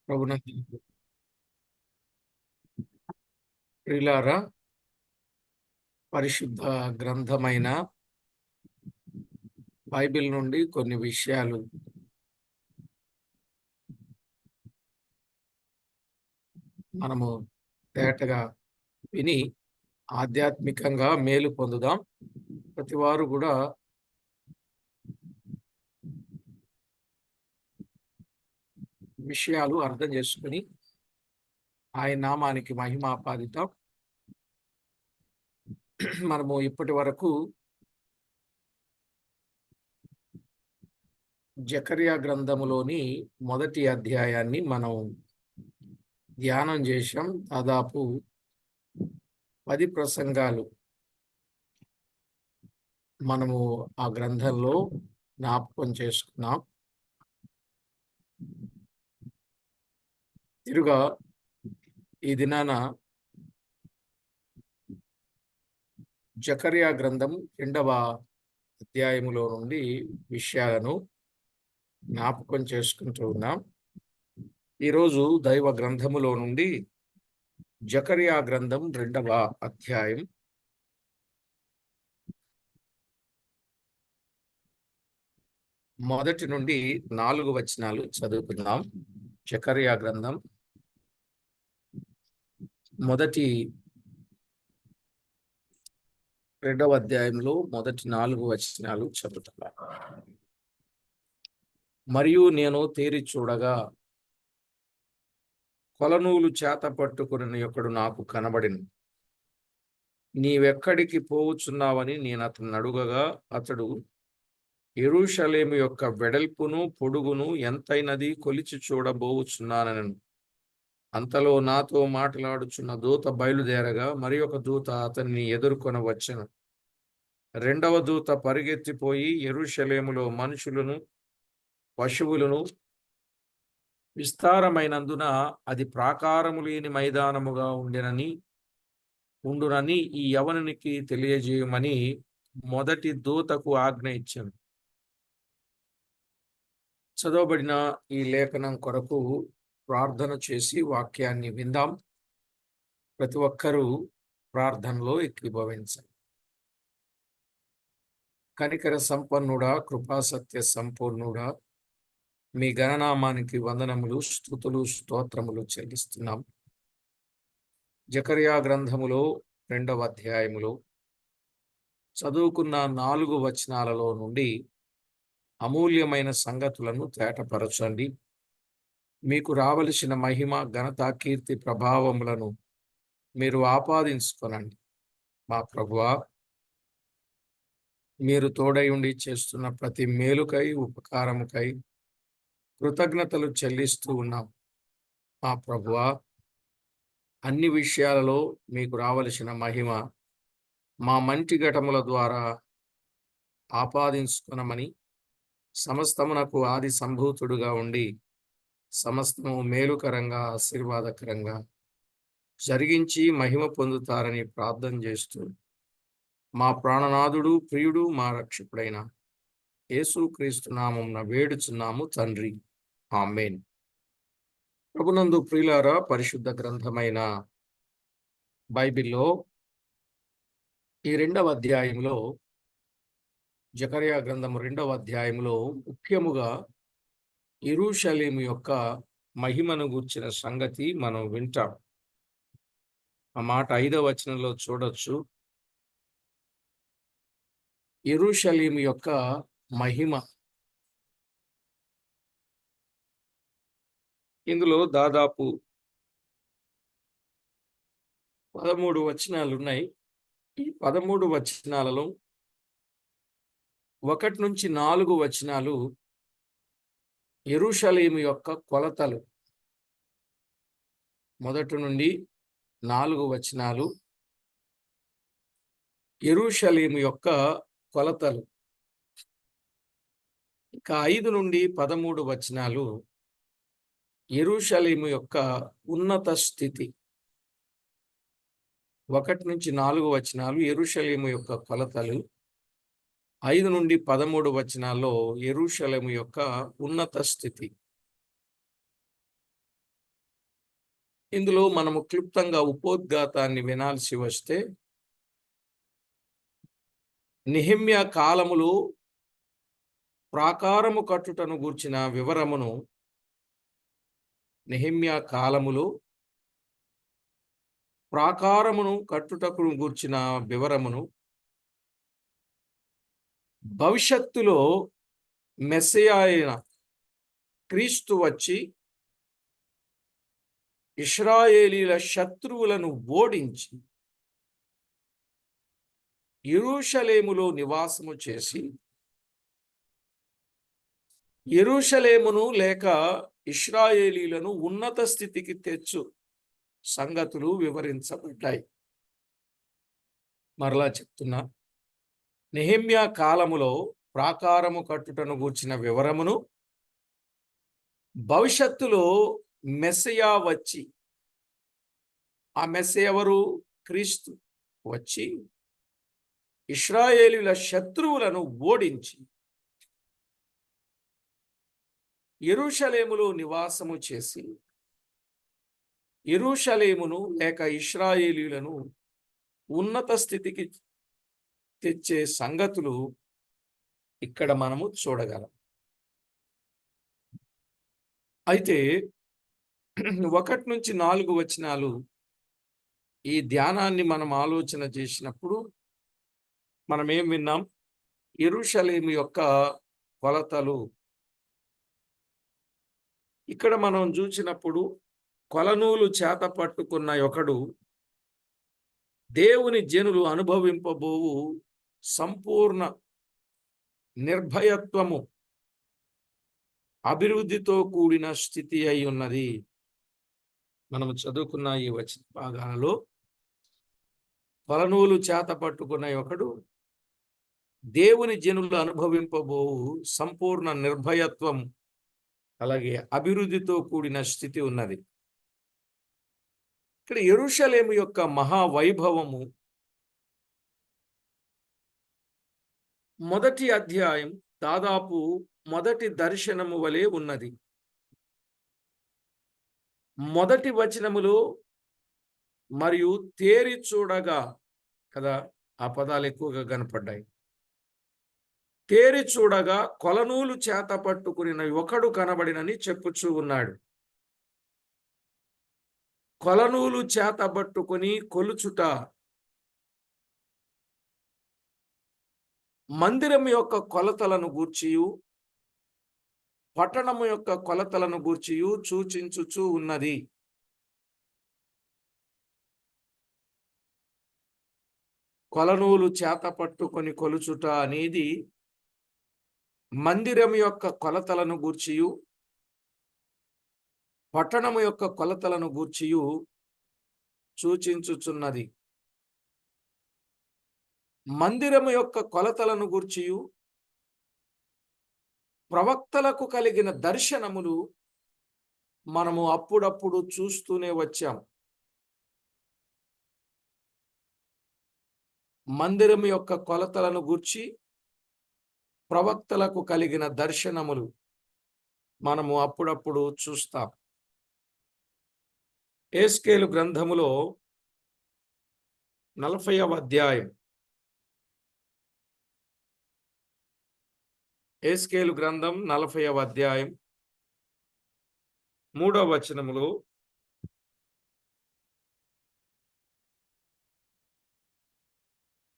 ప్రభునందు ప్రియులారా, పరిశుద్ధ గ్రంథమైన బైబిల్ నుండి కొన్ని విషయాలు మనము తేటగా విని ఆధ్యాత్మికంగా మేలు పొందుదాం. ప్రతి వారు కూడా విషయాలు అర్థం చేసుకుని ఆయన నామానికి మహిమ ఆపాదిద్దాం. మనము ఇప్పటి వరకు జకర్యా గ్రంథములోని మొదటి అధ్యాయాన్ని మనం ధ్యానం చేశాం. దాదాపు 10 ప్రసంగాలు మనము ఆ గ్రంథంలో జ్ఞాపకం చేసుకున్నాం. తిరుగా ఈ దినాన జకర్యా గ్రంథం 2వ అధ్యాయములో నుండి విషయాలను జ్ఞాపకం చేసుకుంటూ ఉన్నాం. ఈరోజు దైవ గ్రంథములో నుండి జకర్యా గ్రంథం 2వ అధ్యాయం మొదటి నుండి 4 వచనాలు చదువుకుందాం. జకర్యా గ్రంథం మొదటి 2వ అధ్యాయంలో మొదటి 4 వచనాలు చదువుతున్నాను. మరియు నేను తేరి చూడగా కొలనూలు చేత పట్టుకుని ఒకడు నాకు కనబడిను. నీవెక్కడికి పోవుచున్నావని నేను అతన్ని అడుగగా అతడు యెరూషలేము యొక్క వెడల్పును పొడుగును ఎంతైనది కొలిచి చూడబోవుచున్నానను. అంతలో నాతో మాట్లాడుచున్న దూత బయలుదేరగా మరి ఒక దూత అతన్ని ఎదుర్కొని వచ్చెను. రెండవ దూత పరిగెత్తిపోయి యెరూషలేములో మనుషులను పశువులను విస్తారమైనందున అది ప్రాకారము లేని మైదానముగా ఉండునని ఈ యవనునికి తెలియజేయమని మొదటి దూతకు ఆజ్ఞ ఇచ్చాను. చదవబడిన ఈ లేఖనం కొరకు ప్రార్థన చేసి వాక్యాన్ని విందాం. ప్రతి ఒక్కరూ ప్రార్థనలో ఏకీభవించండి. కనికర సంపన్నుడా, కృపాసత్య సంపూర్ణుడా, మీ గణనామానికి వందనములు, స్తుతులు, స్తోత్రములు చెల్లిస్తున్నాం. జకర్యా గ్రంథములో 2వ అధ్యాయములో చదువుకున్న 4 వచనాలలో నుండి అమూల్యమైన సంగతులను తేటపరచండి. మీకు రావలసిన మహిమ, ఘనత, కీర్తి, ప్రభావములను మీరు ఆపాదించుకొనండి. మా ప్రభువా, మీరు తోడై ఉండి చేస్తున్న ప్రతి మేలుకై, ఉపకారముకై కృతజ్ఞతలు చెల్లిస్తూ ఉన్నాం. మా ప్రభువా, అన్ని విషయాలలో మీకు రావలసిన మహిమ మా మంటి ఘటముల ద్వారా ఆపాదించుకొనమని, సమస్తమునకు ఆది సంభూతుడుగా ఉండి సమస్తము మేలుకరంగా, ఆశీర్వాదకరంగా జరిగించి మహిమ పొందుతారని ప్రార్థన చేస్తూ మా ప్రాణనాథుడు, ప్రియుడు, మా రక్షకుడైన యేసుక్రీస్తు నామమున వేడుచున్నాము తండ్రి. ఆమేన్. ప్రభునందు ప్రియులారా, పరిశుద్ధ గ్రంథమైన బైబిల్లో ఈ 2వ అధ్యాయంలో జకర్యా గ్రంథం 2వ అధ్యాయంలో ముఖ్యముగా యెరూషలేము యొక్క మహిమను గూర్చిన సంగతి మనం వింటాం. ఆ మాట 5వ వచనంలో చూడొచ్చు. యెరూషలేము యొక్క మహిమ. ఇందులో దాదాపు 13 వచనాలు ఉన్నాయి. ఈ 13 వచనాలలో 1 నుంచి 4 వచనాలు యెరూషలేము యొక్క కొలతలు. మొదటి నుండి 4 వచనాలు యెరూషలేము యొక్క కొలతలు. ఇక 5 నుండి 13 వచనాలు యెరూషలేము యొక్క ఉన్నత స్థితి. 1 నుంచి 4 వచనాలు యెరూషలేము యొక్క కొలతలు. 5 నుండి 13 వచనాల్లో యెరూషలేము యొక్క ఉన్నత స్థితి. ఇందులో మనము క్లుప్తంగా ఉపోద్ఘాతాన్ని వినాల్సి వస్తే, నెహెమ్యా కాలములో ప్రాకారము కట్టుటను గూర్చిన వివరమును, నెహెమ్యా కాలములో ప్రాకారమును కట్టుటకు గూర్చిన వివరమును, భవిష్యత్తులో మెస్సియా అయిన క్రీస్తు వచ్చి ఇశ్రాయేలీల శత్రువులను ఓడించి యెరూషలేములో నివాసము చేసి, యెరూషలేమును లేక ఇశ్రాయేలీలను ఉన్నత స్థితికి తెచ్చు సంగతులు వివరించబడ్డాయి. మరలా చెప్తున్నా, నెహెమ్యా కాలములో ప్రాకారము కట్టుటను గూర్చిన వివరమును, భవిష్యత్తులో మెస్సియా వచ్చి, ఆ మెస్సియా ఎవరు? క్రీస్తు వచ్చి ఇశ్రాయేలీల శత్రువులను ఓడించి యెరూషలేములో నివాసము చేసి, యెరూషలేమును లేక ఇశ్రాయేలీలను ఉన్నత స్థితికి తెచ్చే సంగతులు ఇక్కడ మనము చూడగలం. అయితే 1 నుంచి 4 వచనాలు ఈ ధ్యానాన్ని మనం ఆలోచన చేసినప్పుడు మనం ఏం విన్నాం? యెరూషలేము యొక్క కొలతలు. ఇక్కడ మనం చూసినప్పుడు కొలనూలు చేత పట్టుకున్న ఒకడు దేవుని జనులు అనుభవింపబోవు సంపూర్ణ నిర్భయత్వము, అభివృద్ధితో కూడిన స్థితి అయి ఉన్నది. మనం చదువుకున్న ఈ వచన భాగాలలో కొలనూలు చేత పట్టుకున్న ఒకడు దేవుని జనులు అనుభవింపబోవు సంపూర్ణ నిర్భయత్వం, అలాగే అభివృద్ధితో కూడిన స్థితి ఉన్నది. ఇక్కడ యెరూషలేము యొక్క మహావైభవము మొదటి అధ్యాయం దాదాపు మొదటి దర్శనము వలె ఉన్నది. మొదటి వచనములో మరియు తేరి చూడగా కదా, ఆ పదాలు ఎక్కువగా కనపడ్డాయి. తేరి చూడగా కొలనూలు చేత పట్టుకుని ఒకడు కనబడినని చెప్పుచూ ఉన్నాడు. కొలనూలు చేత పట్టుకుని కొలుచుట మందిరం యొక్క కొలతలను గూర్చియు పట్టణము యొక్క కొలతలను గూర్చియు సూచించుచూ ఉన్నది. కొలనూలు చేత పట్టుకొని కొలుచుట అనేది మందిరం యొక్క కొలతలను గూర్చియు పట్టణము యొక్క కొలతలను గూర్చియు సూచించుచున్నది. మందిరము యొక్క కొలతలను గూర్చియు ప్రవక్తలకు కలిగిన దర్శనములు మనము అప్పుడప్పుడు చూస్తూనే వచ్చాం. మందిరం యొక్క కొలతలను గూర్చి ప్రవక్తలకు కలిగిన దర్శనములు మనము అప్పుడప్పుడు చూస్తాం. యెహెజ్కేలు గ్రంథములో 40వ అధ్యాయం, యెహెజ్కేలు గ్రంథం 40వ అధ్యాయం 3వ వచనములో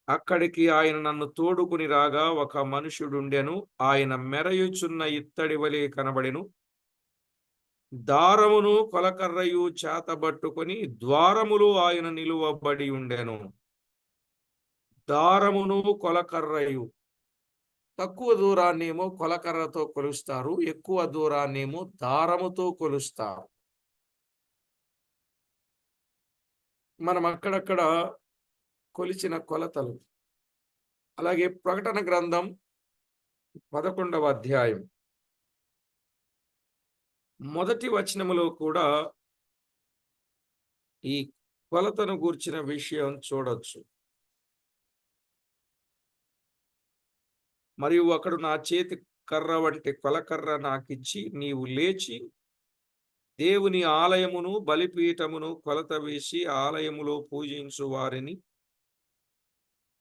అక్కడికి ఆయన నన్ను తోడుకుని రాగా ఒక మనుషుడుండెను. ఆయన మెరయుచున్న ఇత్తడి వలె కనబడెను. దారమును కొలకర్రయు చేతబట్టుకొని ద్వారములో ఆయన నిలువబడి ఉండెను. దారమును కొలకర్రయు, తక్కువ దూరాన్నేమో కొలకర్రతో కొలుస్తారు, ఎక్కువ దూరాన్నేమో దారముతో కొలుస్తారు. మనం అక్కడక్కడ కొలిచిన కొలతలు. అలాగే ప్రకటన గ్రంథం 11వ అధ్యాయం మొదటి వచనములో కూడా ఈ కొలతను గూర్చిన విషయం చూడొచ్చు. మరియు ఒకడు నా చేతి కర్ర వంటి కొలకర్ర నాకిచ్చి, నీవు లేచి దేవుని ఆలయమును బలిపీఠమును కొలత వేసి ఆలయములో పూజించు వారిని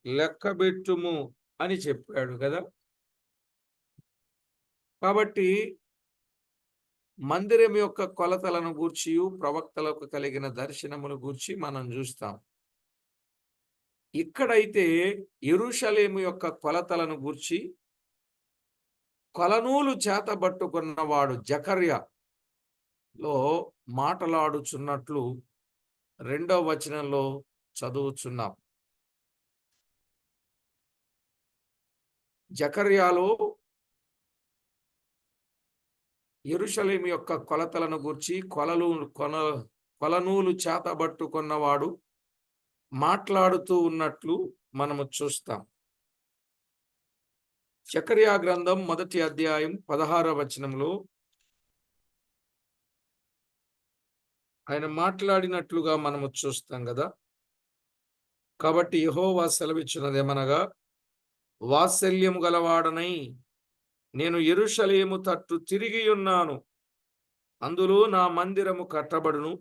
లెక్కబెట్టుము అని చెప్పాడు కదా. కాబట్టి మందిరం యొక్క కొలతలను గూర్చి ప్రవక్తలకు కలిగిన దర్శనమును గూర్చి మనం చూస్తాం. ఇక్కడైతే యెరూషలేము యొక్క కొలతలను గూర్చి కొలనూలు చేతబట్టుకున్నవాడు జకర్యాలో మాటలాడుచున్నట్లు 2వ వచనంలో చదువుచున్నాం. జకర్యాలో యెరూషలేము యొక్క కొలతలను గూర్చి కొలనూలు చేతబట్టుకున్నవాడు మాట్లాడుతూ ఉన్నట్లు మనము చూస్తాం. జకర్యా గ్రంథం 1వ అధ్యాయం 16వ వచనంలో ఆయన మాట్లాడినట్లుగా మనము చూస్తాం కదా. కాబట్టి యెహోవా సెలవిచ్చినదేమనగా, వాత్సల్యము గలవాడనై నేను యెరూషలేము తట్టు తిరిగి ఉన్నాను, అందులో నా మందిరము కట్టబడును,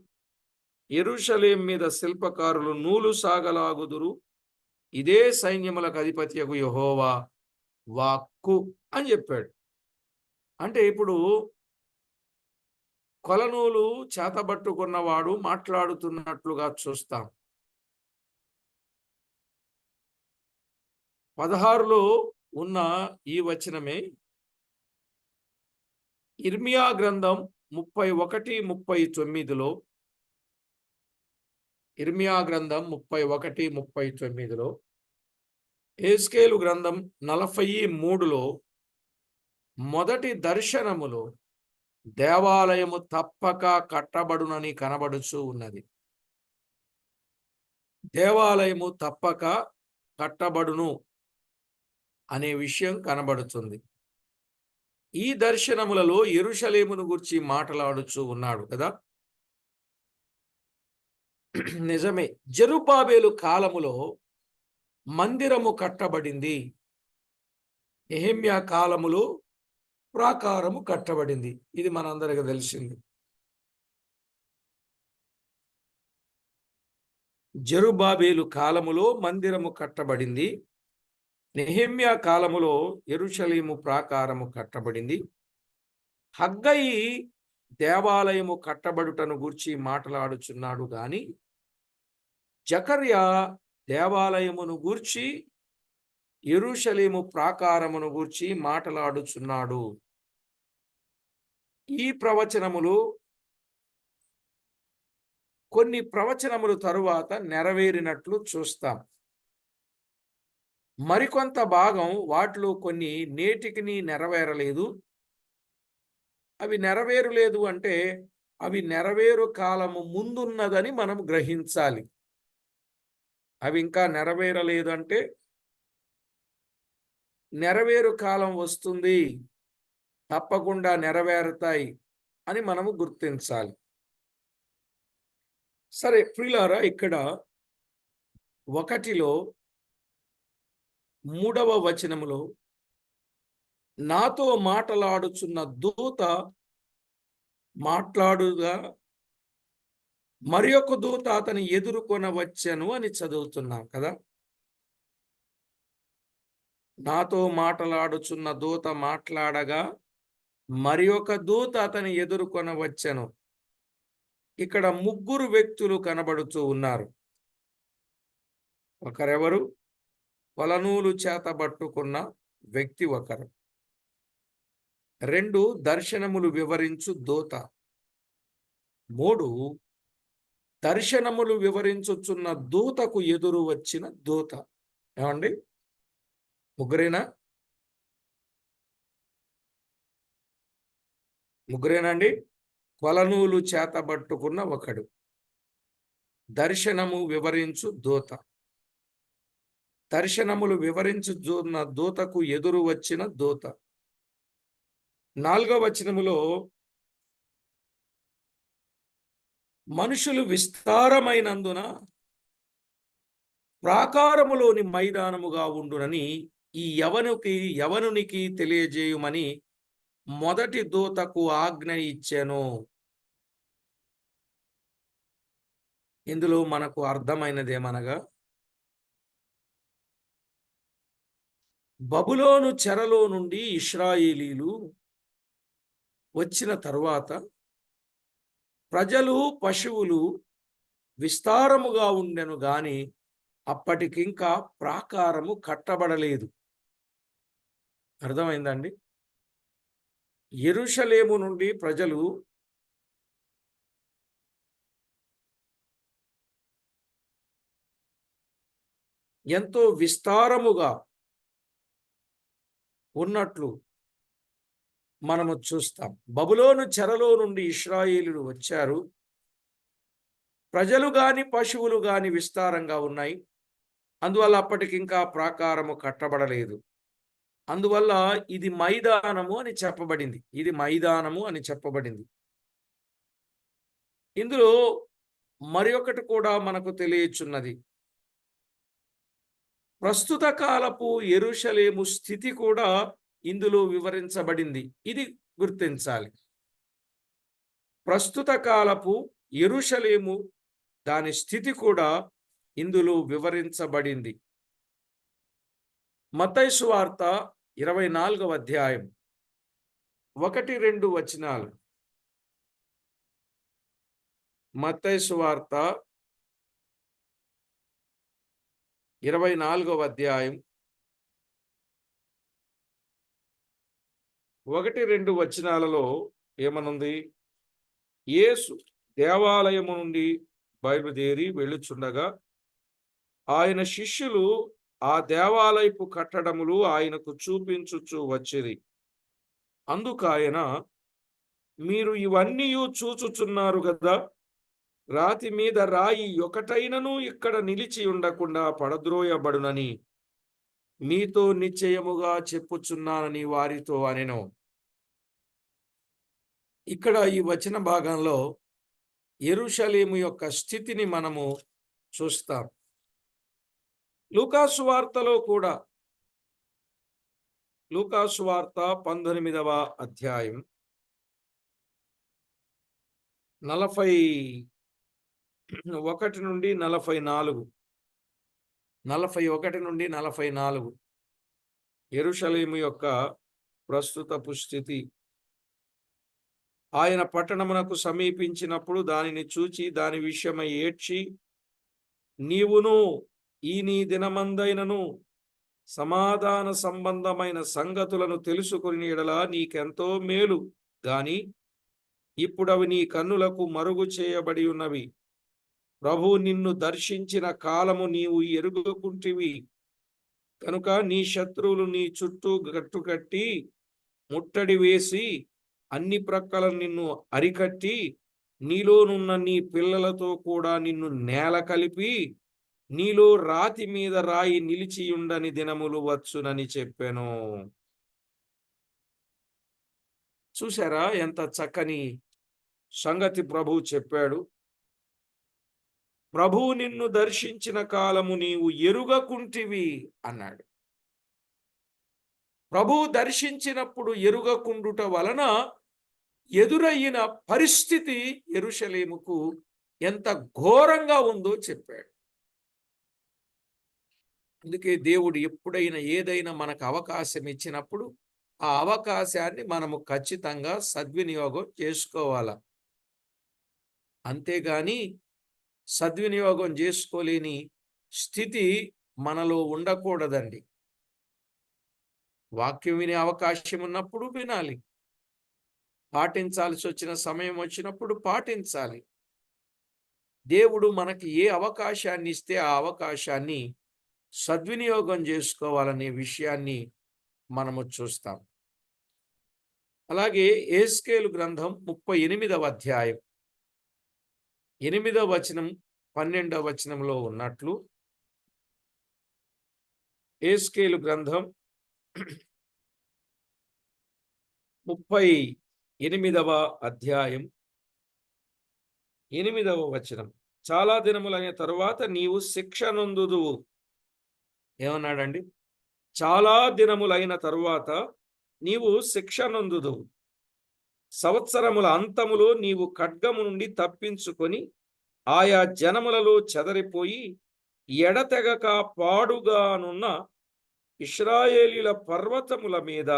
యెరూషలేం మీద శిల్పకారులు నూలు సాగలాగుదురు, ఇదే సైన్యములకు అధిపతియగు యెహోవా వాక్కు అని చెప్పాడు. అంటే ఇప్పుడు కొలనూలు చేతబట్టుకున్నవాడు మాట్లాడుతున్నట్లుగా చూస్తాం. 16లో ఉన్న ఈ వచనమే ఇర్మియా గ్రంథం 31:39లో ఇర్మియా గ్రంథం 31:39లో యెహెజ్కేలు గ్రంథం 43లో మొదటి దర్శనములో దేవాలయము తప్పక కట్టబడునని కనబడుచూ ఉన్నది. దేవాలయము తప్పక కట్టబడును అనే విషయం కనబడుతుంది. ఈ దర్శనములలో యెరూషలేమును గురించి మాట్లాడుచూ ఉన్నాడు కదా. నిజమే, జెరుబ్బాబెలు కాలములో మందిరము కట్టబడింది, నెహెమ్యా కాలములో ప్రాకారము కట్టబడింది. ఇది మనందరికీ తెలిసింది. జెరుబ్బాబెలు కాలములో మందిరము కట్టబడింది, నెహెమ్యా కాలములో యెరూషలేము ప్రాకారము కట్టబడింది. హగ్గయి దేవాలయము కట్టబడుటను గూర్చి మాట్లాడుచున్నాడు గాని జకర్యా దేవాలయమును గూర్చి యెరూషలేము ప్రాకారమును గూర్చి మాట్లాడుచున్నాడు. ఈ ప్రవచనములు కొన్ని ప్రవచనములు తరువాత నెరవేరినట్లు చూస్తాం. మరికొంత భాగం వాటిలో కొన్ని నేటికి నెరవేరలేదు. అవి నెరవేరలేదు అంటే అవి నెరవేరు కాలము ముందున్నదని మనం గ్రహించాలి. అవి ఇంకా నెరవేరలేదు అంటే నెరవేరు కాలం వస్తుంది, తప్పకుండా నెరవేరుతాయి అని మనము గుర్తించాలి. సరే ప్రియులారా, ఇక్కడ 1లో 3వ వచనములో నాతో మాట్లాడుచున్న దూత మాట్లాడుగా మరి ఒక దూత అతని ఎదుర్కొన వచ్చెను అని చదువుతున్నాం కదా. నాతో మాట్లాడుచున్న దూత మాట్లాడగా మరి ఒక దూత అతని ఎదుర్కొన వచ్చెను. ఇక్కడ 3 వ్యక్తులు కనబడుతూ ఉన్నారు. ఒకరెవరు? కొలనూలు చేతబట్టుకున్న వ్యక్తి ఒకరు. 2 దర్శనములు వివరించు దూత. 3 దర్శనములు వివరించుచున్న దూతకు ఎదురు వచ్చిన దూత. ఏమండి, ముగ్గురేనండి? కొలనూలు చేతబట్టుకున్న ఒకడు, దర్శనము వివరించు దూత, దర్శనములు వివరించుచున్న దూతకు ఎదురు వచ్చిన దూత. 4వ వచనములో మనుషులు విస్తారమైనందున ప్రాకారములోని మైదానముగా ఉండునని ఈ యవనునికి తెలియజేయుమని మొదటి దూతకు ఆజ్ఞ ఇచ్చెను. ఇందులో మనకు అర్థమైనదేమనగా, బబులోను చెరలో నుండి ఇశ్రాయేలీలు వచ్చిన తరువాత ప్రజలు, పశువులు విస్తారముగా ఉండెను గాని అప్పటికింకా ప్రాకారము కట్టబడలేదు. అర్థమైందండి? యెరూషలేము నుండి ప్రజలు ఎంతో విస్తారముగా ఉన్నట్లు మనము చూస్తాం. బబులోను చెరలో నుండి ఇశ్రాయేలీయులు వచ్చారు. ప్రజలు గాని, పశువులు గాని విస్తారంగా ఉన్నాయి. అందువల్ల అప్పటికింకా ప్రాకారము కట్టబడలేదు. అందువల్ల ఇది మైదానము అని చెప్పబడింది. ఇది మైదానము అని చెప్పబడింది. ఇందులో మరి ఒకటి కూడా మనకు తెలియచున్నది. ప్రస్తుత కాలపు యెరూషలేము స్థితి కూడా ఇందులో వివరించబడింది. ఇది గుర్తించాలి. ప్రస్తుత కాలపు యెరూషలేము దాని స్థితి కూడా ఇందులో వివరించబడింది. మత్తయి సువార్త 24వ అధ్యాయం 1, 2 వచనాలు. మత్తయి సువార్త 24వ అధ్యాయం 1, 2 వచనాలలో ఏమనుంది? యేసు దేవాలయము నుండి బయలుదేరి వెళ్ళుచుండగా ఆయన శిష్యులు ఆ దేవాలయపు కట్టడములు ఆయనకు చూపించుచు వచ్చిరి. అందుకాయన, మీరు ఇవన్నీ చూచుచున్నారు గదా, రాతి మీద రాయి ఒకటైనను ఇక్కడ నిలిచి ఉండకుండా పడద్రోయబడునని మీతో నిశ్చయముగా చెప్పుచున్నానని వారితో అనెను. ఇక్కడ ఈ వచన భాగంలో యెరూషలేము యొక్క స్థితిని మనము చూస్తాం. లూకాసు వార్తలో కూడా, లూకాసు వార్త 19వ అధ్యాయం 41 నుండి 44, 41 నుండి 44 యెరూషలేము యొక్క ప్రస్తుతపు స్థితి. ఆయన పట్టణమునకు సమీపించినప్పుడు దానిని చూచి దాని విషయమై ఏడ్చి, నీవును ఈ నీ దినమందైనను సమాధాన సంబంధమైన సంగతులను తెలుసుకుని ఎడల నీకెంతో మేలు గాని ఇప్పుడవి నీ కన్నులకు మరుగు చేయబడి ఉన్నవి. ప్రభు నిన్ను దర్శించిన కాలము నీవు ఎరుగుకుంటివి కనుక నీ శత్రువులు నీ చుట్టూ గట్టుకట్టి ముట్టడి వేసి అన్ని ప్రక్కల నిన్ను అరికట్టి నీలోనున్న నీ పిల్లలతో కూడా నిన్ను నేల కలిపి నీలో రాతి మీద రాయి నిలిచియుండని దినములు వచ్చునని చెప్పాను. చూసారా ఎంత చక్కని సంగతి ప్రభు చెప్పాడు. ప్రభువు నిన్ను దర్శించిన కాలము నీవు ఎరుగకుంటివి అన్నాడు. ప్రభువు దర్శించినప్పుడు ఎరుగకుండుట వలన ఎదురయ్యిన పరిస్థితి యెరూషలేముకు ఎంత ఘోరంగా ఉందో చెప్పాడు. అందుకే దేవుడు ఎప్పుడైనా ఏదైనా మనకు అవకాశం ఇచ్చినప్పుడు ఆ అవకాశాన్ని మనము ఖచ్చితంగా సద్వినియోగం చేసుకోవాలి. అంతేగాని సద్వినియోగం చేసుకోలేని స్థితి మనలో ఉండకూడదండి. వాక్యం వినే అవకాశం ఉన్నప్పుడు వినాలి, పాటించాల్సి వచ్చిన సమయం వచ్చినప్పుడు పాటించాలి. దేవుడు మనకి ఏ అవకాశాన్ని ఇస్తే ఆ అవకాశాన్ని సద్వినియోగం చేసుకోవాలనే విషయాన్ని మనము చూస్తాం. అలాగే యెహెజ్కేలు గ్రంథం 38వ అధ్యాయం 8వ వచనం 12వ వచనంలో ఉన్నట్లు, యెహెజ్కేలు గ్రంథం 38వ అధ్యాయం 8వ వచనం, చాలా దినములైన తరువాత నీవు శిక్ష నొందుదువు. ఏమన్నాడండి? చాలా దినములైన తరువాత నీవు శిక్ష నొందుదువు. సంవత్సరముల అంతములో నీవు ఖడ్గము నుండి తప్పించుకొని ఆయా జనములలో చెదరిపోయి ఎడతెగక పాడుగానున్న ఇశ్రాయేలీల పర్వతముల మీద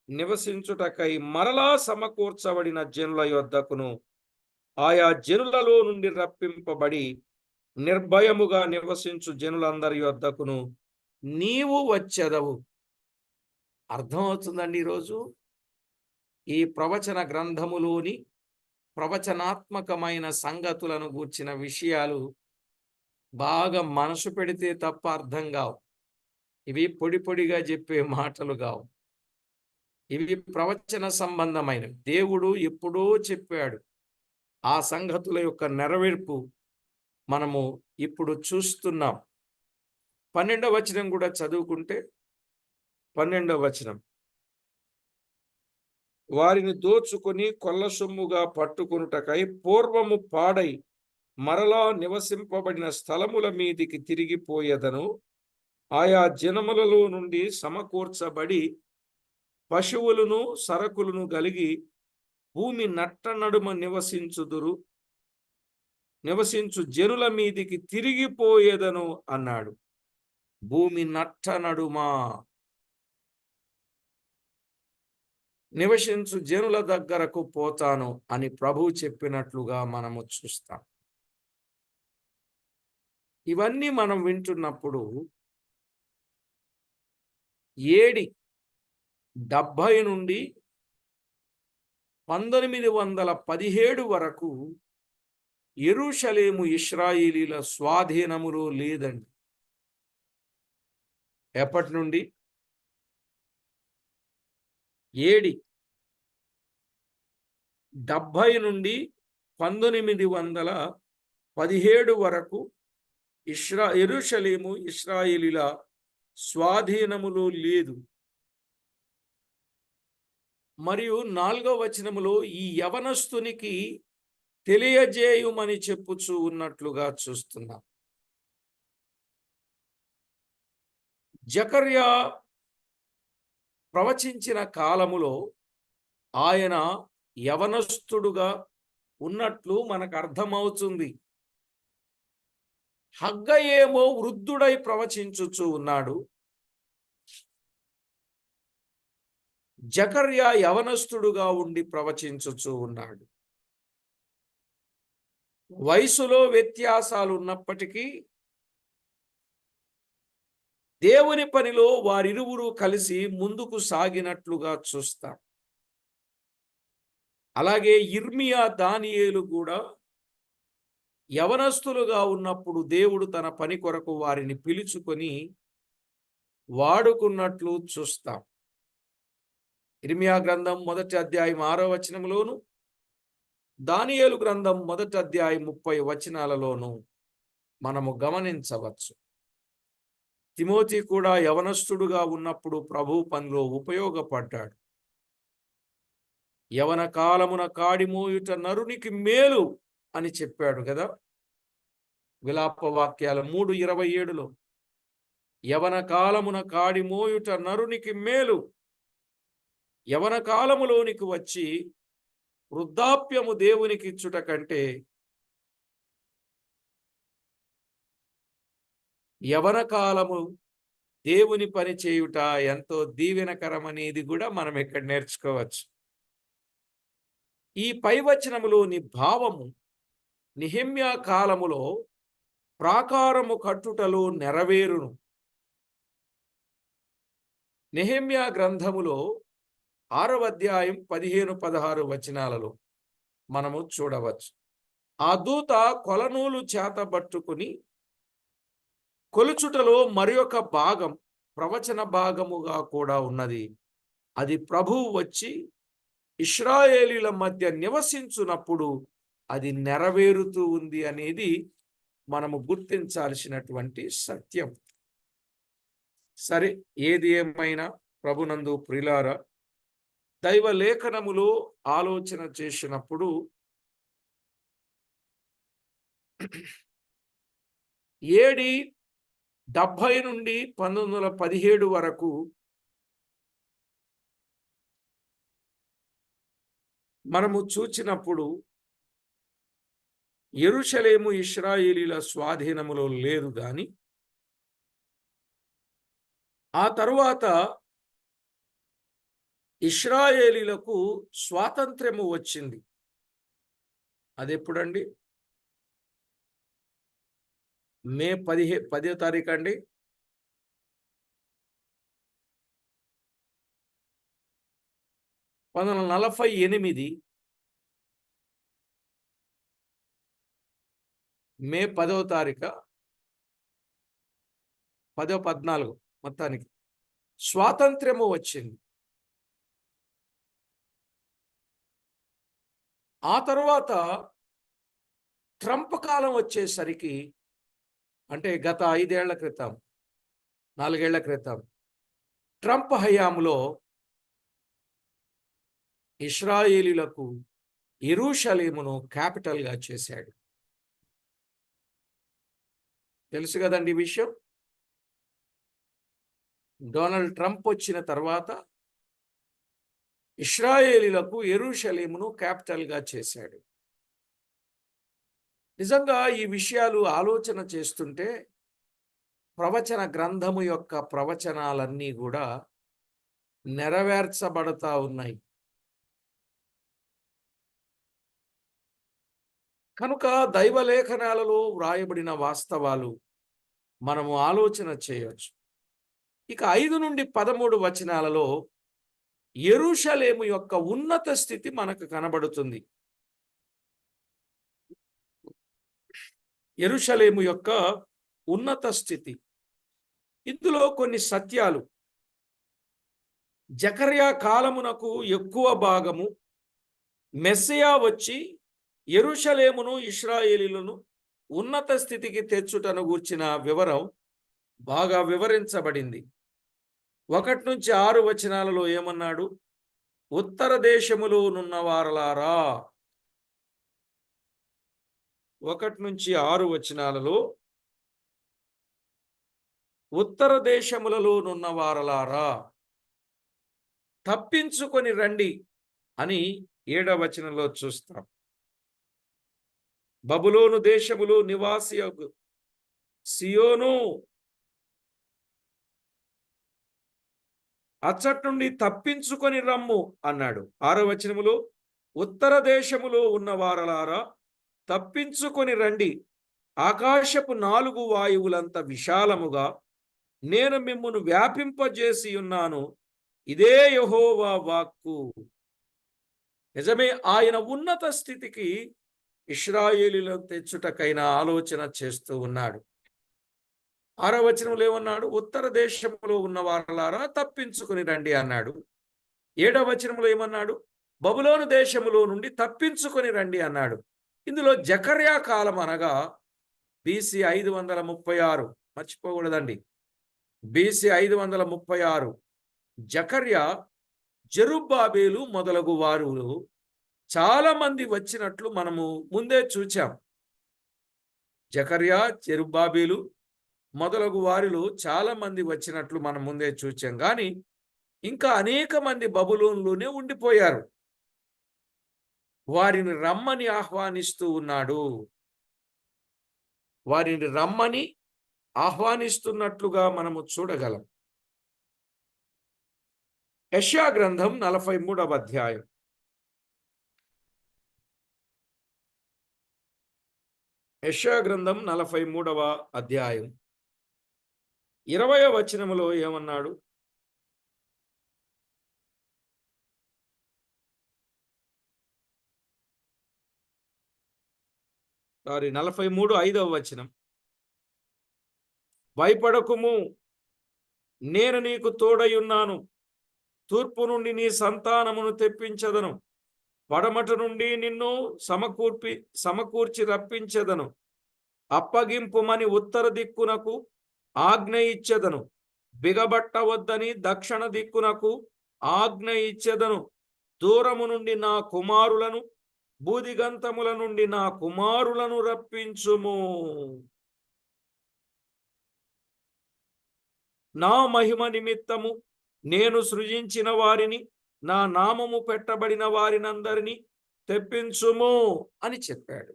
నివసించుటకై మరలా సమకూర్చబడిన జనుల యొద్దకును ఆయా జనులలో నుండి రప్పింపబడి నిర్భయముగా నివసించు జనులందరి యొద్దకును నీవు వచ్చెదవు. అర్థమవుతుందండి ఈరోజు ఈ ప్రవచన గ్రంథములోని ప్రవచనాత్మకమైన సంగతులను గూర్చిన విషయాలు బాగా మనసు పెడితే తప్ప అర్థం కావు. ఇవి పొడి పొడిగా చెప్పే మాటలు కావు. ఇవి ప్రవచన సంబంధమైనవి. దేవుడు ఎప్పుడో చెప్పాడు. ఆ సంగతుల యొక్క నెరవేర్పు మనము ఇప్పుడు చూస్తున్నాం. 12వ వచనం కూడా చదువుకుంటే 12వ వచనం, వారిని దోచుకొని కొల్ల సొమ్ముగా పట్టుకొనుటకై పూర్వము పాడై మరలా నివసింపబడిన స్థలముల మీదికి తిరిగిపోయేదను. ఆయా జనములలో నుండి సమకూర్చబడి పశువులను సరకులను కలిగి భూమి నట్ట నడుమ నివసించు జనుల మీదికి తిరిగిపోయేదను అన్నాడు. భూమి నట్ట నడుమ నివసించు జనుల దగ్గరకు పోతాను అని ప్రభువు చెప్పినట్లుగా మనము చూస్తాం. ఇవన్నీ మనం వింటున్నప్పుడు 70 నుండి 1917 వరకు యెరూషలేము ఇశ్రాయేలీల స్వాధీనములో లేదండి. ఎప్పటి నుండి? 70 నుండి 1917 వరకు యెరూషలేము ఇశ్రాయేలీల స్వాధీనములో లేదు. మరియు 4వ వచనములో ఈ యవనస్తునికి తెలియజేయుమని చెప్పుచూ ఉన్నట్లుగా చూస్తున్నాం. జకర్యా ప్రవచించిన కాలములో ఆయన యవనస్తుడుగా ఉన్నట్లు మనకు అర్థమవుతుంది. హగ్గయేమో వృద్ధుడై ప్రవచించుచూ ఉన్నాడు. జకర్యా యవనస్తుడుగా ఉండి ప్రవచించుచూ ఉన్నాడు. వయసులో వ్యత్యాసాలు ఉన్నప్పటికీ దేవుని పనిలో వారిరువురు కలిసి ముందుకు సాగినట్లుగా చూస్తాం. అలాగే ఇర్మియా, దానియేలు కూడా యవనస్తులుగా ఉన్నప్పుడు దేవుడు తన పని కొరకు వారిని పిలుచుకొని వాడుకున్నట్లు చూస్తాం. ఇర్మియా గ్రంథం 1వ అధ్యాయం 6వ వచనంలోను, దానియేలు గ్రంథం 1వ అధ్యాయం 30 వచనాలలోను మనము గమనించవచ్చు. తిమోతి కూడా యవనస్తుడుగా ఉన్నప్పుడు ప్రభు పనిలో ఉపయోగపడ్డాడు. యవన కాలమున కాడిమోయుట నరునికి మేలు అని చెప్పాడు కదా. విలాప వాక్యాల 3:27లో యవన కాలమున కాడిమోయుట నరునికి మేలు, యవన కాలములోనికి వచ్చి వృద్ధాప్యము దేవునికి ఇచ్చుట కంటే యవన కాలము దేవుని పని చేయుట ఎంతో దీవెనకరమనేది కూడా మనం ఇక్కడ నేర్చుకోవచ్చు. ఈ పై వచనములోని భావము నెహెమ్యా కాలములో ప్రాకారము కట్టుటలో నెరవేరును. నెహెమ్యా గ్రంథములో 6వ అధ్యాయం 15-16 వచనాలలో మనము చూడవచ్చు. ఆ దూత కొలనూలు చేతబట్టుకుని కొలుచుటలో మరి ఒక భాగం ప్రవచన భాగముగా కూడా ఉన్నది. అది ప్రభువు వచ్చి ఇశ్రాయేలీల మధ్య నివసించునప్పుడు అది నెరవేరుతూ ఉంది అనేది మనము గుర్తించాల్సినటువంటి సత్యం. సరే, ఏది ఏమైనా ప్రభునందు ప్రియులారా, దైవ లేఖనములో ఆలోచన చేసినప్పుడు ఏడి 70 నుండి 1917 వరకు మనము చూచినప్పుడు యెరూషలేము ఇశ్రాయేలీల స్వాధీనములో లేదు గాని ఆ తరువాత ఇశ్రాయేలీలకు స్వాతంత్ర్యము వచ్చింది. అదెప్పుడండి? మే 10వ తారీఖు అండి. మే 10వ తారీఖు 14 మొత్తానికి స్వాతంత్ర్యము వచ్చింది. ఆ తరువాత ట్రంప్ కాలం వచ్చేసరికి, అంటే గత 5 ఏళ్ల క్రితం, 4 ఏళ్ల క్రితం ట్రంప్ హయాంలో ఇశ్రాయేలీలకు యెరూషలేమును క్యాపిటల్‌గా చేశాడు. తెలుసు కదండి ఈ విషయం. డొనాల్డ్ ట్రంప్ వచ్చిన తర్వాత ఇశ్రాయేలీలకు యెరూషలేమును క్యాపిటల్‌గా చేశాడు. నిజంగా ఈ విషయాలు ఆలోచన చేస్తుంటే ప్రవచన గ్రంథము యొక్క ప్రవచనాలన్నీ కూడా నెరవేర్చబడతా ఉన్నాయి. కనుక దైవలేఖనాలలో వ్రాయబడిన వాస్తవాలు మనము ఆలోచన చేయవచ్చు. ఇక 5 నుండి 13 వచనాలలో యెరూషలేము యొక్క ఉన్నత స్థితి మనకు కనబడుతుంది. యెరూషలేము యొక్క ఉన్నత స్థితి. ఇందులో కొన్ని సత్యాలు. జకర్యా కాలమునకు ఎక్కువ భాగము మెస్సియా వచ్చి యెరూషలేమును ఇశ్రాయేలీయులను ఉన్నత స్థితికి తెచ్చుటను గూర్చిన వివరం బాగా వివరించబడింది. 1 నుంచి 6 వచనాలలో ఏమన్నాడు? ఉత్తర దేశములో నున్న వారలారా. 1 నుంచి 6 వచనాలలో ఉత్తర దేశములలో నున్న వారలారా తప్పించుకొని రండి అని 7వ వచనంలో చూస్తాం. బబులోను దేశములో నివాసియగు సియోను, అచ్చటి నుండి తప్పించుకొని రమ్ము అన్నాడు. 6వ వచనములో ఉత్తర దేశములో ఉన్న వారలారా తప్పించుకొని రండి, ఆకాశపు 4 వాయువులంత విశాలముగా నేను మిమ్మును వ్యాపింపజేసి ఉన్నాను, ఇదే యెహోవా వాక్కు. నిజమే, ఆయన ఉన్నత స్థితికి ఇశ్రాయేలీయులను తెచ్చుటకైన ఆలోచన చేస్తూ ఉన్నాడు. 6వ వచనంలో ఏమన్నాడు? ఉత్తర దేశంలో ఉన్న వారలారా తప్పించుకుని రండి అన్నాడు. 7వ వచనంలో ఏమన్నాడు? బబులోను దేశములో నుండి తప్పించుకొని రండి అన్నాడు. ఇందులో జకర్యా కాలం అనగా బీసీ 536, మర్చిపోకూడదండి. బీసీ 536 జకర్యా, జెరుబ్బాబేలు మొదలగు వారు చాలా మంది వచ్చినట్లు మనము ముందే చూచాం. జకర్యా, జెరుబ్బాబేలు మొదలగు వారిలో చాలా మంది వచ్చినట్లు మనం ముందే చూచాం. కానీ ఇంకా అనేక మంది బబులోనులోనే ఉండిపోయారు. వారిని రమ్మని ఆహ్వానిస్తూ ఉన్నాడు. వారిని రమ్మని ఆహ్వానిస్తున్నట్లుగా మనము చూడగలం. యెషయా గ్రంథం 43వ అధ్యాయం. యెషయా గ్రంథం 43వ అధ్యాయం 20వ వచనములో ఏమన్నాడు? 43 5వ వచనం. భయపడకుము, నేను నీకు తోడయున్నాను, తూర్పు నుండి నీ సంతానమును తెప్పించదను, పడమట నుండి నిన్ను సమకూర్చి రప్పించదను, అప్పగింపుమని ఉత్తర దిక్కునకు ఆజ్ఞ ఇచ్చెదను, బిగబట్టవద్దని దక్షిణ దిక్కునకు ఆజ్ఞ ఇచ్చెదను, దూరము నుండి నా కుమారులను, బూదిగంతముల నుండి నా కుమారులను రప్పించుము. నా మహిమ నిమిత్తము నేను సృజించిన వారిని, నా నామము పెట్టబడిన వారినందరినీ తెప్పించుము అని చెప్పాడు.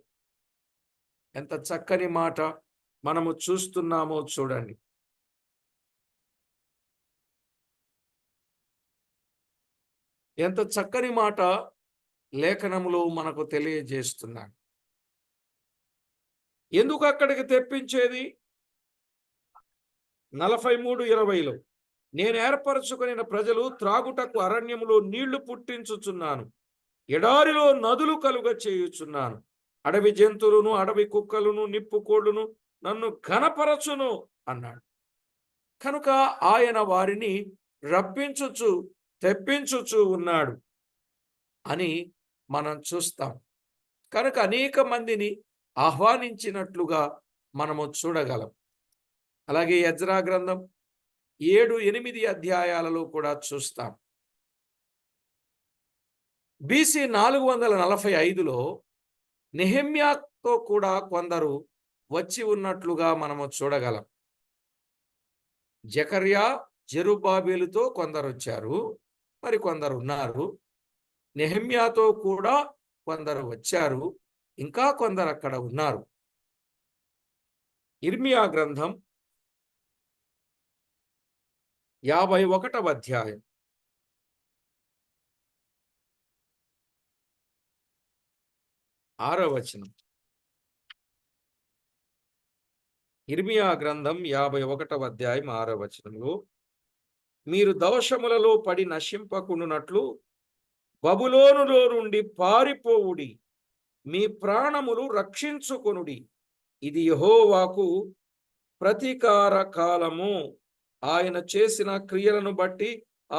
ఎంత చక్కని మాట మనము చూస్తున్నామో చూడండి. ఎంత చక్కని మాట లేఖనములు మనకు తెలియజేస్తున్నాడు. ఎందుకు అక్కడికి తెప్పించేది? 43:20లో నేను ఏర్పరచుకొనిన ప్రజలు త్రాగుటకు అరణ్యములో నీళ్లు పుట్టించుచున్నాను, ఎడారిలో నదులు కలుగ చేయుచున్నాను. అడవి జంతువులను, అడవి కుక్కలను, నిప్పుకోళ్లను నన్ను ఘనపరచును అన్నాడు. కనుక ఆయన వారిని రప్పించుచు తెప్పించుచు ఉన్నాడు అని మనం చూస్తాం. కనుక అనేక మందిని ఆహ్వానించినట్లుగా మనము చూడగలం. అలాగే ఎజ్రా గ్రంథం 7-8 అధ్యాయాలలో కూడా చూస్తాం. BC 445లో నెహెమ్యాతో కూడా కొందరు వచ్చి ఉన్నట్లుగా మనము చూడగలం. జకర్యా, జెరుబ్బాబెలుతో కొందరు వచ్చారు, మరి కొందరు ఉన్నారు. నెహెమ్యాతో కూడా కొందరు వచ్చారు, ఇంకా కొందరు అక్కడ ఉన్నారు. ఇర్మియా గ్రంథం 51వ అధ్యాయం 6వ వచనం. ఇర్మియా గ్రంథం 51వ అధ్యాయం 6వ వచనంలో, మీరు దోషములలో పడి నశింపకుండునట్లు బబులోనులో నుండి పారిపోవుడి, మీ ప్రాణములు రక్షించుకొనుడి, ఇది యెహోవాకు ప్రతీకార కాలము. ఆయన చేసిన క్రియలను బట్టి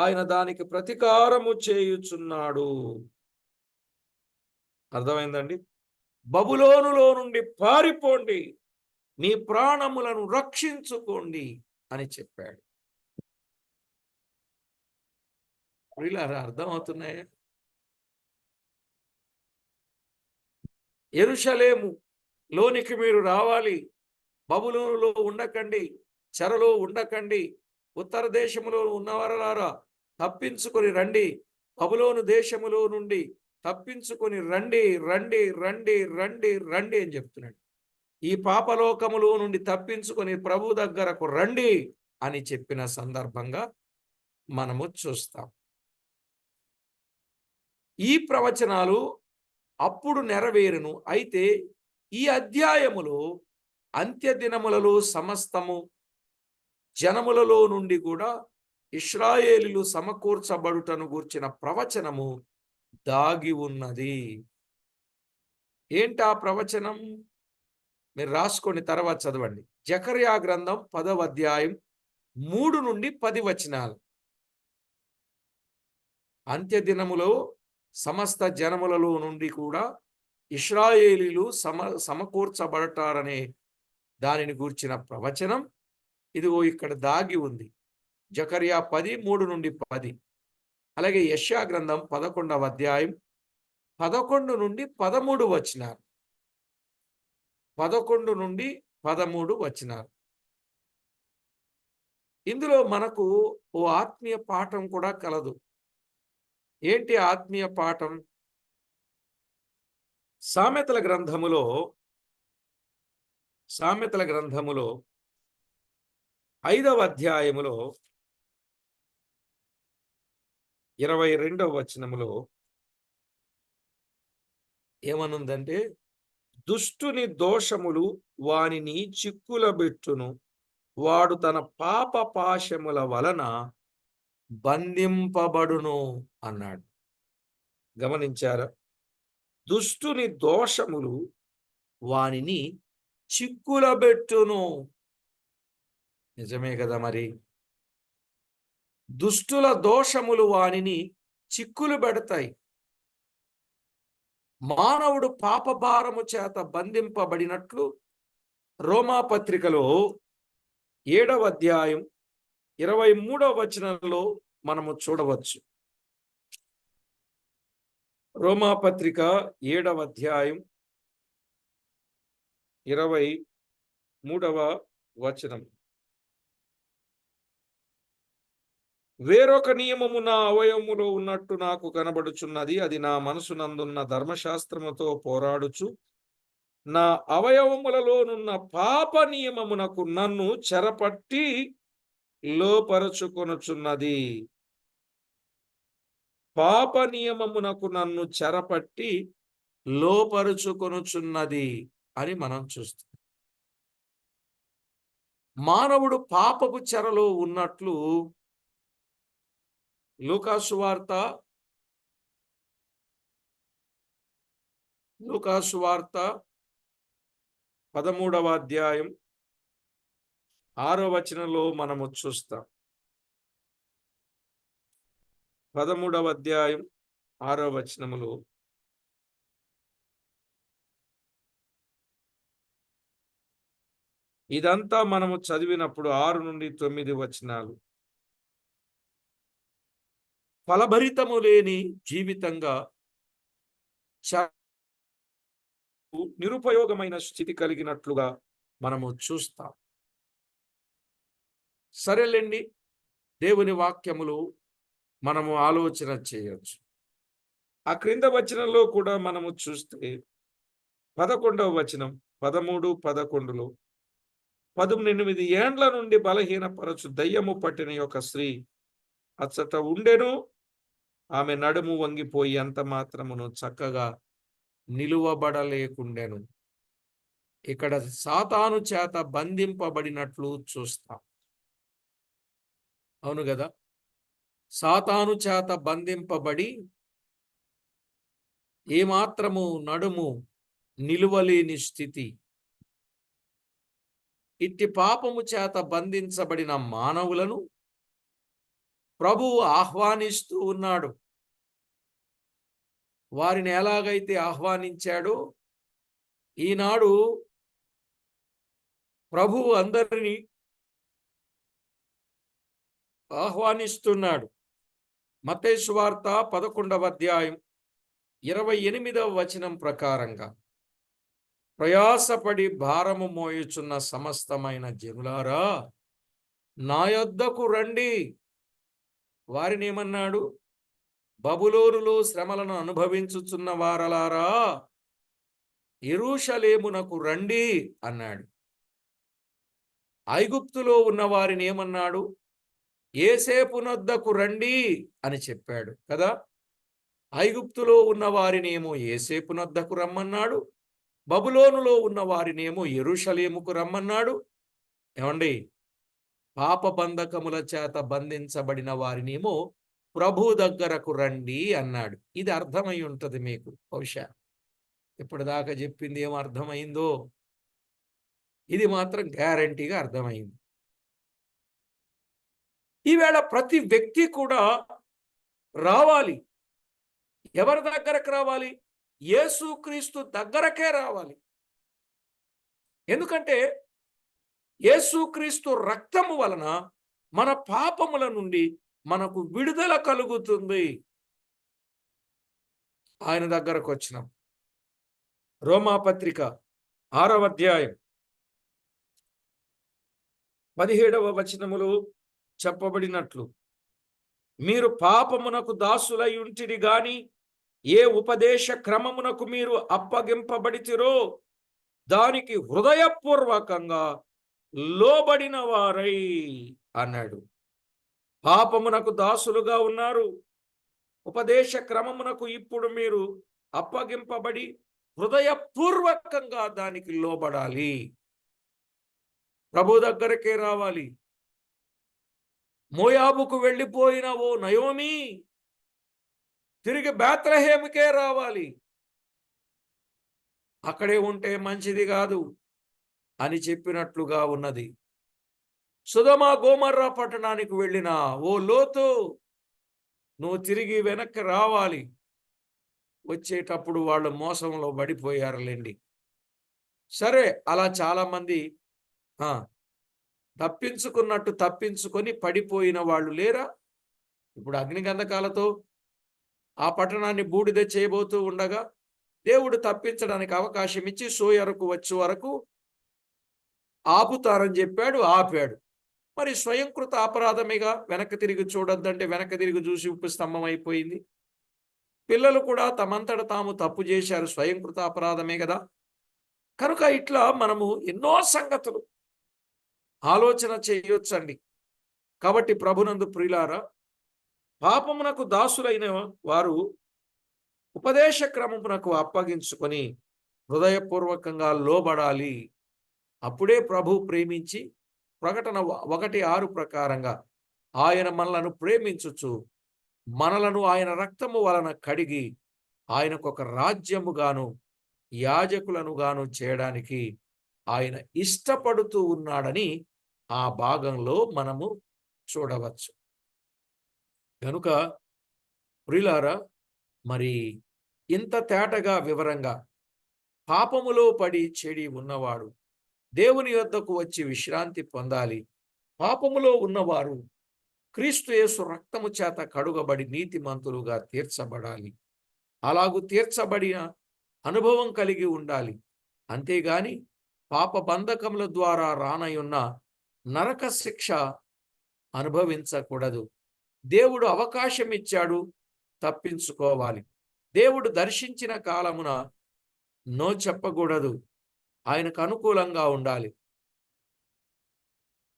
ఆయన దానికి ప్రతీకారము చేయుచున్నాడు. అర్థమైందండి? బబులోనులో నుండి పారిపోండి, మీ ప్రాణములను రక్షించుకోండి అని చెప్పాడు. వీళ్ళారా అర్థమవుతున్నాయా? యెరూషలేము లోనికి మీరు రావాలి, బబులోనులో ఉండకండి, చెరలో ఉండకండి, ఉత్తర దేశములో ఉన్నవారలారా తప్పించుకొని రండి, బబులోను దేశములో నుండి తప్పించుకొని రండి, రండి, రండి, రండి, రండి అని చెప్తున్నాడు. ఈ పాపలోకములో నుండి తప్పించుకొని ప్రభు దగ్గరకు రండి అని చెప్పిన సందర్భంగా మనము చూస్తాం. ఈ ప్రవచనాలు అప్పుడు నెరవేరును. అయితే ఈ అధ్యాయములో అంత్యదినములలో సమస్తము జనములలో నుండి కూడా ఇశ్రాయేలీయులు సమకూర్చబడుటను గూర్చిన ప్రవచనము దాగి ఉన్నది. ఏంటా ప్రవచనం? మీరు రాసుకొని తర్వాత చదవండి. జకర్యా గ్రంథం 10వ అధ్యాయం 3-10 వచనాలు. అంత్యదినములో సమస్త జనములలో నుండి కూడా ఇశ్రాయేలీయులు సమకూర్చబడతారనే దానిని గూర్చిన ప్రవచనం ఇదిగో ఇక్కడ దాగి ఉంది. జకర్యా 10:3-10. అలాగే యెషయా గ్రంథం 11వ అధ్యాయం 11-13 వచనాలు. 11-13 వచనాలు. ఇందులో మనకు ఓ ఆత్మీయ పాఠం కూడా కలదు. ఏంటి ఆత్మీయ పాఠం? సామెతల గ్రంథములో 5వ అధ్యాయములో 22వ వచనములో ఏమనుందంటే, దుష్టుని దోషములు వానిని చిక్కులబెట్టును, వాడు తన పాప పాశముల వలన బంధింపబడును అన్నాడు. గమనించారా? దుష్టుని దోషములు వానిని చిక్కులబెట్టును. నిజమే కదా మరి. దుష్టుల దోషములు వానిని చిక్కులు పెడతాయి. మానవుడు పాపభారము చేత బంధింపబడినట్లు రోమాపత్రికలో 7వ అధ్యాయం 23వ వచనంలో మనము చూడవచ్చు. రోమాపత్రిక 7వ అధ్యాయం 23వ వచనం. వేరొక నియమము నా అవయవములో ఉన్నట్టు నాకు కనబడుచున్నది, అది నా మనసునందున్న ధర్మశాస్త్రముతో పోరాడుచు నా అవయవములలోనున్న పాప నియమమునకు నన్ను చెరపట్టి లోపరుచుకొనుచున్నది. పాప నియమమునకు నన్ను చెరపట్టి లోపరుచుకొనుచున్నది అని మనం చూస్తాం. మానవుడు పాపపు చెరలో ఉన్నట్లు లూకాసు వార్త 13వ అధ్యాయం 6వ వచనంలో మనము చూస్తాం. 13వ అధ్యాయం 6వ వచనములో ఇదంతా మనము చదివినప్పుడు 6 నుండి 9 వచనాలు ఫలభరితము లేని జీవితంగా నిరుపయోగమైన స్థితి కలిగినట్లుగా మనము చూస్తాం. సరేలేండి, దేవుని వాక్యములు మనము ఆలోచన చేయొచ్చు. ఆ క్రింద వచనంలో కూడా మనము చూస్తే 11వ వచనం 13, 11లో 18 ఏండ్ల నుండి బలహీనపరచు దయ్యము పట్టిన యొక్క స్త్రీ అచ్చట ఉండెను. ఆమె నడుము వంగిపోయి అంత మాత్రమును చక్కగా నిలువబడలేకుండెను. ఇక్కడ సాతాను చేత బంధింపబడినట్లు చూస్తాం. అవును కదా? సాతాను చేత బంధింపబడి ఏమాత్రము నడుము నిలువలేని స్థితి. ఇట్టి పాపము చేత బంధించబడిన మానవులను ప్రభువు ఆహ్వానిస్తూ ఉన్నాడు. వారిని ఎలాగైతే ఆహ్వానించాడో ఈనాడు ప్రభువు అందరినీ ఆహ్వానిస్తున్నాడు. మత్తయి సువార్త 11వ అధ్యాయం 28వ వచనం ప్రకారంగా ప్రయాసపడి భారము మోయుచున్న సమస్తమైన జనులారా నా యొద్దకు రండి. వారిని ఏమన్నాడు? బబులోనులో శ్రమలను అనుభవించుచున్న వారలారా యెరూషలేమునకు రండి అన్నాడు. ఐగుప్తులో ఉన్న వారిని ఏమన్నాడు? యోసేపునొద్దకు రండి అని చెప్పాడు కదా. ఐగుప్తులో ఉన్న వారినేమో యోసేపునొద్దకు రమ్మన్నాడు, బబులోనులో ఉన్న వారినేమో యెరూషలేముకు రమ్మన్నాడు. ఏమండి, పాప బంధకముల చేత బంధించబడిన వారినేమో ప్రభు దగ్గరకు రండి అన్నాడు. ఇది అర్థమై ఉంటది మీకు బహుశా. ఇప్పటిదాకా చెప్పింది ఏం అర్థమైందో ఇది మాత్రం గ్యారంటీగా అర్థమైంది. ఈవేళ ప్రతి వ్యక్తి కూడా రావాలి. ఎవరి దగ్గరకు రావాలి? యేసుక్రీస్తు దగ్గరకే రావాలి. ఎందుకంటే యేసుక్రీస్తు రక్తము వలన మన పాపముల నుండి మనకు విడుదల కలుగుతుంది. ఆయన దగ్గరకు వచ్చినాం. రోమాపత్రిక 6వ అధ్యాయం 17వ వచనములో చెప్పబడినట్లు మీరు పాపమునకు దాసులై ఉంటిరి గాని ఏ ఉపదేశ క్రమమునకు మీరు అప్పగింపబడితిరో దానికి హృదయపూర్వకంగా లోబడిన వారై అన్నాడు. పాపమునకు దాసులుగా ఉన్నారు. ఉపదేశ క్రమమునకు ఇప్పుడు మీరు అప్పగింపబడి హృదయపూర్వకంగా దానికి లోబడాలి. ప్రభు దగ్గరకే రావాలి. మోయాబుకు వెళ్ళిపోయిన ఓ నయోమి తిరిగి బేత్లెహేముకే రావాలి. అక్కడే ఉంటే మంచిది కాదు అని చెప్పినట్లుగా ఉన్నది. సొదొమ గోమర్రా పట్టణానికి వెళ్ళిన ఓ లోతు నువ్వు తిరిగి వెనక్కి రావాలి. వచ్చేటప్పుడు వాళ్ళు మోసంలో పడిపోయారులేండి. సరే, అలా చాలామంది తప్పించుకున్నట్టు తప్పించుకొని పడిపోయిన వాళ్ళు లేరా? ఇప్పుడు అగ్నిగంధకాలతో ఆ పట్టణాన్ని బూడిద చేయబోతూ ఉండగా దేవుడు తప్పించడానికి అవకాశం ఇచ్చి సోయరకు వచ్చే వరకు ఆపుతారని చెప్పాడు, ఆపాడు. మరి స్వయంకృత అపరాధమేగా. వెనక్కి తిరిగి చూడొద్దంటే వెనక్కి తిరిగి చూసి ఉప్పు స్తంభం అయిపోయింది. పిల్లలు కూడా తమంతట తాము తప్పు చేశారు, స్వయంకృత అపరాధమే కదా. కనుక ఇట్లా మనము ఎన్నో సంగతులు ఆలోచన చేయొచ్చండి. కాబట్టి ప్రభునందు ప్రియులారా, పాపమునకు దాసులైన వారు ఉపదేశ క్రమమునకు అప్పగించుకొని హృదయపూర్వకంగా లోబడాలి. అప్పుడే ప్రభు ప్రేమించి ప్రకటన 1:6 ప్రకారంగా ఆయన మనలను ప్రేమించుచు మనలను ఆయన రక్తము వలన కడిగి ఆయనకొక రాజ్యముగాను యాజకులను గాను చేయడానికి ఆయన ఇష్టపడుతూ ఉన్నాడని ఆ భాగంలో మనము చూడవచ్చు. కనుక ప్రియులారా, మరి ఇంత తేటగా వివరంగా పాపములో పడి చెడి ఉన్నవాడు దేవుని యొద్దకు వచ్చి విశ్రాంతి పొందాలి. పాపములో ఉన్నవారు క్రీస్తు యేసు రక్తము చేత కడుగబడి నీతిమంతులుగా తీర్చబడాలి. అలాగు తీర్చబడిన అనుభవం కలిగి ఉండాలి. అంతేగాని పాప బంధకముల ద్వారా రానయున్న నరక శిక్ష అనుభవించకూడదు. దేవుడు అవకాశం ఇచ్చాడు, తప్పించుకోవాలి. దేవుడు దర్శించిన కాలమున నో చెప్పకూడదు. ఆయనకు అనుకూలంగా ఉండాలి.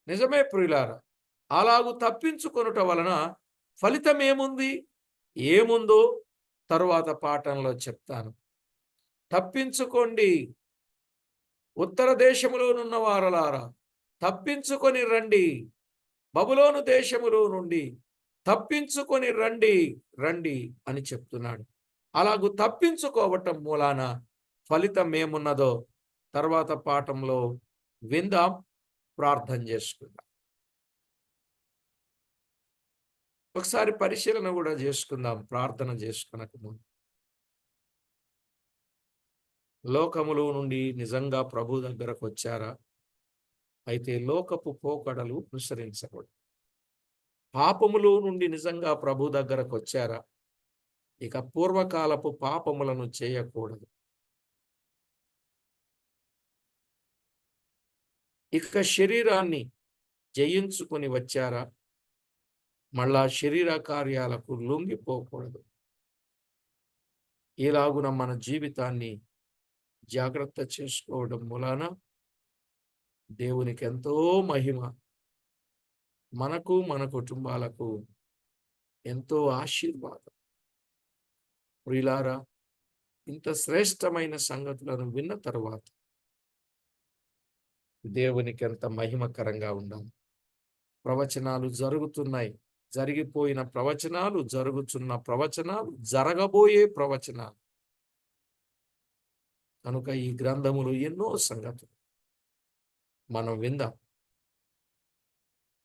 నిజమే ప్రియులారా, అలాగు తప్పించుకొనుట వలన ఫలితం ఏముందో తరువాత పాఠంలో చెప్తాను. తప్పించుకోండి, ఉత్తర దేశములోనున్న వారలారా తప్పించుకొని రండి, బబులోను దేశములో నుండి తప్పించుకొని రండి అని చెప్తున్నాడు. అలాగూ తప్పించుకోవటం మూలాన ఫలితం ఏమున్నదో తర్వాత పాఠంలో విందాం, ప్రార్థన చేసుకుందాం. ఒకసారి పరిశీలన కూడా చేసుకుందాం ప్రార్థన చేసుకునక ముందు. లోకములో నుండి నిజంగా ప్రభు దగ్గరకు వచ్చారా? అయితే లోకపు పోకడలు అనుసరించకూడదు. పాపములో నుండి నిజంగా ప్రభు దగ్గరకు వచ్చారా? ఇక పూర్వకాలపు పాపములను చేయకూడదు. ఇక శరీరాన్ని జయించుకొని వచ్చారా? మళ్ళా శరీర కార్యాలకు లొంగిపోకూడదు. ఇలాగున మన జీవితాన్ని జాగ్రత్త చేసుకోవడం మూలాన దేవునికి ఎంతో మహిమ, మనకు మన కుటుంబాలకు ఎంతో ఆశీర్వాదం. ప్రియులారా, ఇంత శ్రేష్టమైన సంగతులను విన్న తరువాత దేవునికి ఎంత మహిమకరంగా ఉండాలి. ప్రవచనాలు జరుగుతున్నాయి, జరిగిపోయిన ప్రవచనాలు, జరుగుతున్న ప్రవచనాలు, జరగబోయే ప్రవచనాలు. కనుక ఈ గ్రంథములు ఎన్నో సంగతులు మనం విందాం,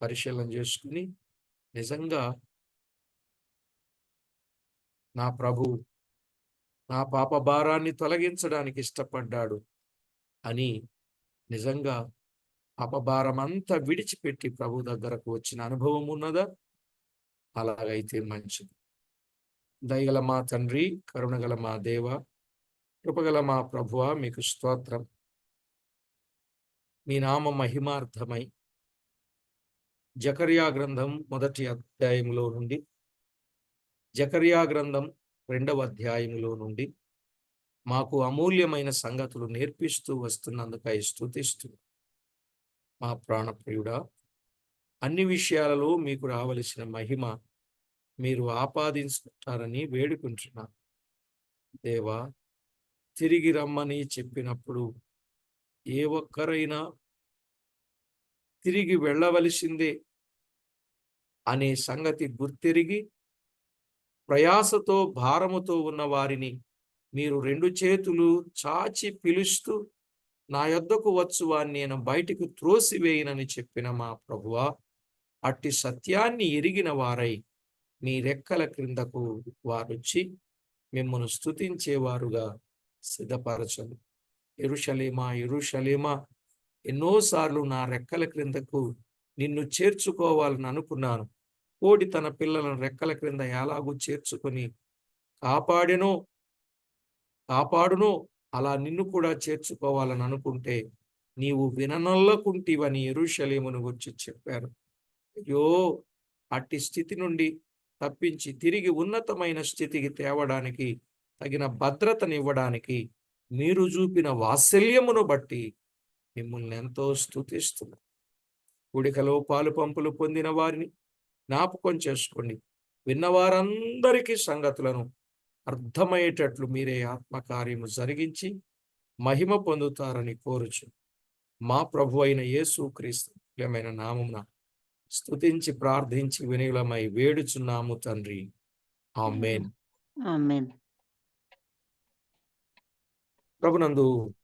పరిశీలన చేసుకుని నిజంగా నా ప్రభు నా పాప భారాన్ని తొలగించడానికి ఇష్టపడ్డాడు అని నిజంగా పాపభారం అంతా విడిచిపెట్టి ప్రభు దగ్గరకు వచ్చిన అనుభవం ఉన్నదా? అలాగైతే మంచిది. దయగల మా తండ్రి, కరుణగల మా దేవ, కృపగల మా ప్రభువ, మీకు స్తోత్రం. మీ నామ మహిమార్థమై జకర్యా గ్రంథం 1వ అధ్యాయంలో నుండి జకర్యా గ్రంథం 2వ అధ్యాయంలో నుండి మాకు అమూల్యమైన సంగతులు నేర్పిస్తూ వస్తున్నందుకై స్తుతిస్తూ, మా ప్రాణప్రియుడా, అన్ని విషయాలలో మీకు రావలసిన మహిమ మీరు ఆపాదించుకుంటారని వేడుకుంటున్నాను. దేవా, తిరిగి రమ్మని చెప్పినప్పుడు ఏ ఒక్కరైనా తిరిగి వెళ్ళవలసిందే అనే సంగతి గుర్తెరిగి ప్రయాసతో భారముతో ఉన్న వారిని మీరు 2 చేతులు చాచి పిలుస్తూ నా యొద్దకు వచ్చువాన్ని నేను బయటికి త్రోసివేయనని చెప్పిన మా ప్రభువా, అట్టి సత్యాన్ని ఎరిగిన వారై మీ రెక్కల క్రిందకు వారొచ్చి మిమ్మల్ని స్తుతించేవారుగా సిద్ధపరచను. యెరూషలేమా, యెరూషలేమా, ఎన్నోసార్లు నా రెక్కల క్రిందకు నిన్ను చేర్చుకోవాలని అనుకున్నాను. కోడి తన పిల్లలను రెక్కల క్రింద ఎలాగూ చేర్చుకొని కాపాడునో అలా నిన్ను కూడా చేర్చుకోవాలని అనుకుంటే నీవు విననొల్లకుంటివని యెరూషలేమును గురించి చెప్పారు. అయ్యో, అట్టి స్థితి నుండి తప్పించి తిరిగి ఉన్నతమైన స్థితికి తేవడానికి, తగిన భద్రతనివ్వడానికి మీరు చూపిన వాత్సల్యమును బట్టి మిమ్మల్ని ఎంతో స్తుతిస్తున్నాం. కూడికలో పాలు పంపులు పొందిన వారిని జ్ఞాపకం చేసుకోండి. విన్నవారందరికీ సంగతులను అర్థమయ్యేటట్లు మీరే ఆత్మకార్యము జరిగించి మహిమ పొందుతారని కోరుచు మా ప్రభు అయిన యేసు క్రీస్తు ప్రియమైన నామమున స్తుతించి ప్రార్థించి వినయులమై వేడుచున్నాము తండ్రి. ఆమేన్. ఆమేన్. ప్రభునందు